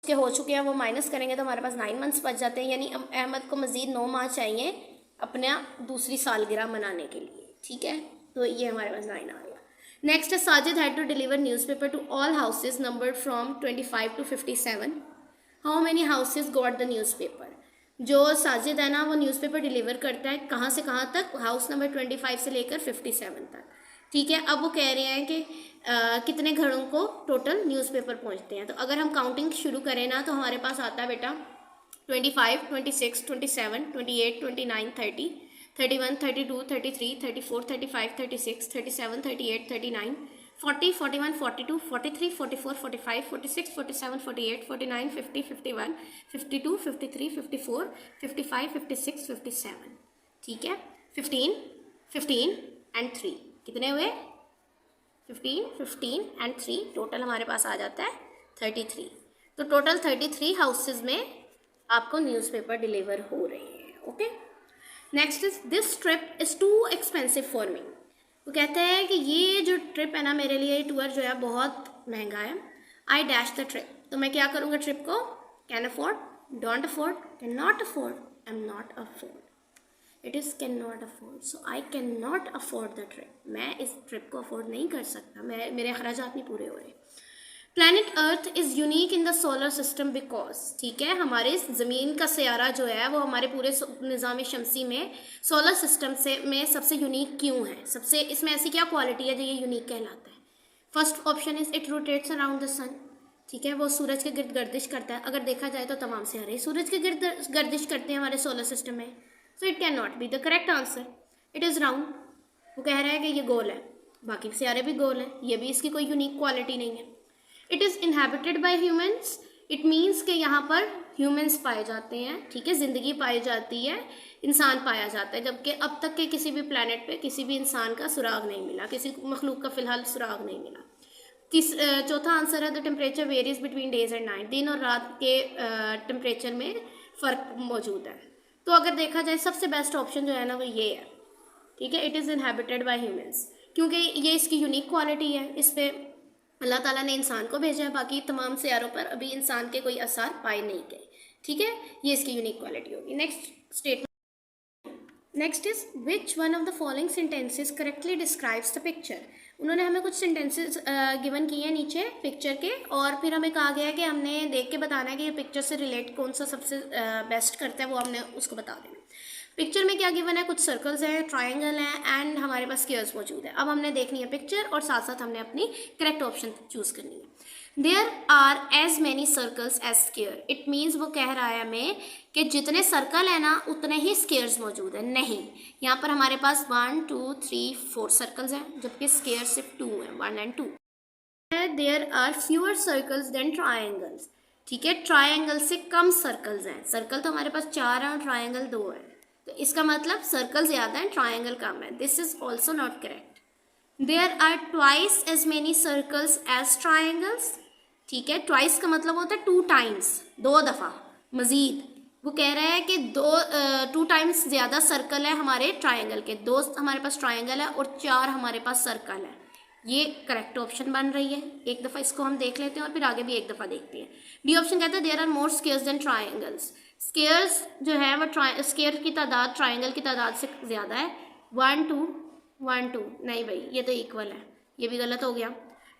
के हो चुके हैं वो माइनस करेंगे तो हमारे पास 9 मंथ्स बच जाते हैं, यानी अहमद को मज़ीद 9 माह चाहिए अपना दूसरी सालगिरह मनाने के लिए, ठीक है। तो ये हमारे पास 9 आ गया। नेक्स्ट है Sajid had to deliver newspaper to all houses numbered from 25 to 57। How many houses got the newspaper. जो साजिद है ना वो न्यूज़पेपर डिलीवर करता है कहाँ से कहाँ तक, हाउस नंबर 25 से लेकर 57 तक, ठीक है। अब वो कह रहे हैं कि कितने घरों को टोटल न्यूज़पेपर पहुंचते हैं। तो अगर हम काउंटिंग शुरू करें ना तो हमारे पास आता है बेटा 25, 26, 27, 28, 29, 30, 31, 32, 33, 34, 35, 36, 37, 38, 39, 40, 41, 42, 43, 44, 45, 46, 47, 48, 49, 50, 51, 52, 53, 54, 55, 56, 57, ठीक है। 15, 15 एंड 3 कितने हुए? 15, 15 एंड 3 टोटल हमारे पास आ जाता है 33। तो टोटल 33 हाउसेज में आपको न्यूज़पेपर डिलीवर हो रहे हैं, okay. Next is this trip is too expensive for me. वो कहते हैं कि ये जो ट्रिप है ना मेरे लिए, टूर जो है बहुत महंगा है। आई डैश द ट्रिप, तो मैं क्या करूँगा ट्रिप को? Can afford, don't afford, can not afford, I am not afford. It is can not afford, so I can not afford the trip. मैं इस ट्रिप को अफोर्ड नहीं कर सकता, मेरे अखराजात नहीं पूरे हो रहे। Planet earth is unique in the solar system because, ठीक है, हमारे ज़मीन का सयारा जो है वो हमारे पूरे निज़ाम शमसी में सोलर सिस्टम से में सबसे यूनिक क्यों है? सबसे इसमें ऐसी क्या क्वालिटी है जो ये यूनिक कहलाता है? First option is it rotates around the sun, ठीक है, वो सूरज के गिर्द गर्दिश करता है। अगर देखा जाए तो तमाम सियारे सूरज के गिर्द गर्दिश करते हैं हमारे सोलर सिस्टम में, so it can not be the correct answer. It is round, वो कह रहा है कि ये गोल है, बाकी सियारे भी गोल हैं, ये भी इसकी कोई यूनिक क्वालिटी नहीं है। It is inhabited by humans, it means कि यहाँ पर ह्यूमन्स पाए जाते हैं, ठीक है, ज़िंदगी पाई जाती है, इंसान पाया जाता है, जबकि अब तक के किसी भी प्लानट पे किसी भी इंसान का सुराग नहीं मिला, किसी मखलूक का फ़िलहाल सुराग नहीं मिला। चौथा आंसर है the temperature varies between days and night, दिन और रात के टेम्परेचर में फ़र्क मौजूद है। तो अगर देखा जाए सबसे बेस्ट ऑप्शन जो है ना वो ये है, ठीक है, it is inhabited by humans, क्योंकि ये इसकी यूनिक क्वालिटी है। इस पर अल्लाह ताला ने इंसान को भेजा है, बाकी तमाम सियारों पर अभी इंसान के कोई असर पाए नहीं गए, ठीक है, ये इसकी यूनिक क्वालिटी होगी। Next statement, next is which one of the following sentences correctly describes the picture. उन्होंने हमें कुछ सेंटेंसेस गिवन किए हैं नीचे पिक्चर के, और फिर हमें कहा गया है कि हमने देख के बताना है कि ये पिक्चर से रिलेट कौन सा सबसे बेस्ट करता है, वो हमने उसको बता देना। पिक्चर में क्या गिवन है? कुछ सर्कल्स हैं, ट्रायंगल हैं एंड हमारे पास स्क्वायर्स मौजूद है। अब हमने देखनी है पिक्चर और साथ साथ हमने अपनी करेक्ट ऑप्शन चूज करनी है। There are as many circles as square, it means वो कह रहा है हमें कि जितने सर्कल है ना उतने ही स्क्वायर्स मौजूद है। नहीं, यहाँ पर हमारे पास 1, 2, 3, 4 सर्कल्स हैं, जबकि स्क्वायर सिर्फ 2 है, 1 and 2। There are fewer circles than triangles, ठीक है, ट्रायंगल से कम सर्कल्स हैं। सर्कल तो हमारे पास 4 हैं और ट्रायंगल 2 है, तो इसका मतलब सर्कल ज़्यादा है, ट्रायंगल कम है। This is also not correct. There are twice as many circles as triangles, ठीक है, ट्वाइस का मतलब होता है 2 times, 2 दफ़ा मज़ीद। वो कह रहा है कि 2 times ज़्यादा सर्कल है हमारे ट्रायंगल के, 2 हमारे पास ट्रायंगल है और 4 हमारे पास सर्कल है। ये करेक्ट ऑप्शन बन रही है। एक दफ़ा इसको हम देख लेते हैं और फिर आगे भी एक दफ़ा देखते हैं। डी ऑप्शन कहता है there are more squares than triangles, squares जो है वो स्क्वायर की तादाद ट्रायंगल की तादाद से ज़्यादा है। 1, 2, 1, 2, नहीं भाई ये तो इक्वल है, ये भी गलत हो गया।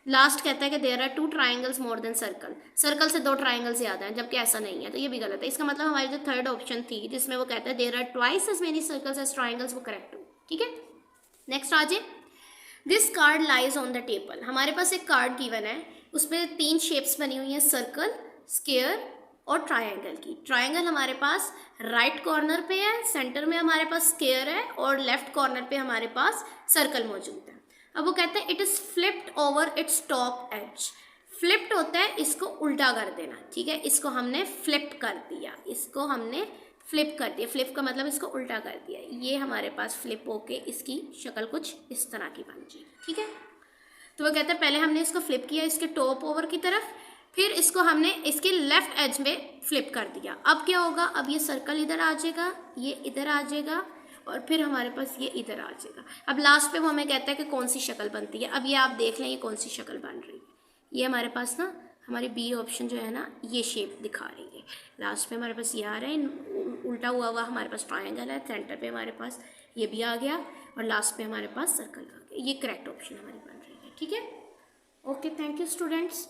लास्ट कहता है कि there are 2 triangles more than circle, circle से 2 ट्रायंगल ज़्यादा है, जबकि ऐसा नहीं है, तो ये भी गलत है। इसका मतलब हमारी जो थर्ड ऑप्शन थी जिसमें वो कहता है there are twice as many circles as triangles, वो करेक्ट हो, ठीक है। नेक्स्ट आ जाए, this card lies on the table. हमारे पास एक कार्ड गिवन है, उस पर 3 शेप्स बनी हुई हैं, सर्कल, स्क्वायर और ट्रायंगल की। ट्रायंगल हमारे पास राइट कॉर्नर पे है, सेंटर में हमारे पास स्क्वायर है और लेफ्ट कॉर्नर पे हमारे पास सर्कल मौजूद है। अब वो कहते हैं it is flipped over its top edge. Flipped होता है इसको उल्टा कर देना, ठीक है, इसको हमने फ्लिप कर दिया, इसको हमने फ्लिप कर दिया। फ्लिप का मतलब इसको उल्टा कर दिया, ये हमारे पास फ्लिप होके इसकी शक्ल कुछ इस तरह की बन जाएगी, ठीक है। तो वो कहते हैं पहले हमने इसको फ्लिप किया इसके टॉप ओवर की तरफ, फिर इसको हमने इसके लेफ्ट एज में फ्लिप कर दिया। अब क्या होगा? अब ये सर्कल इधर आ जाएगा, ये इधर आ जाएगा और फिर हमारे पास ये इधर आ जाएगा। अब लास्ट पे वो हमें कहता है कि कौन सी शक्ल बनती है। अब ये आप देख लें ये कौन सी शक्ल बन रही है। ये हमारे पास ना हमारी बी ऑप्शन जो है ना ये शेप दिखा रही है। लास्ट पे हमारे पास ये आ रहा है, उल्टा हुआ हमारे पास ट्रायंगल है, सेंटर पे हमारे पास ये भी आ गया और लास्ट पे हमारे पास सर्कल आ गया। ये करेक्ट ऑप्शन हमारी बन रही है। ठीक है, ओके, थैंक यू स्टूडेंट्स।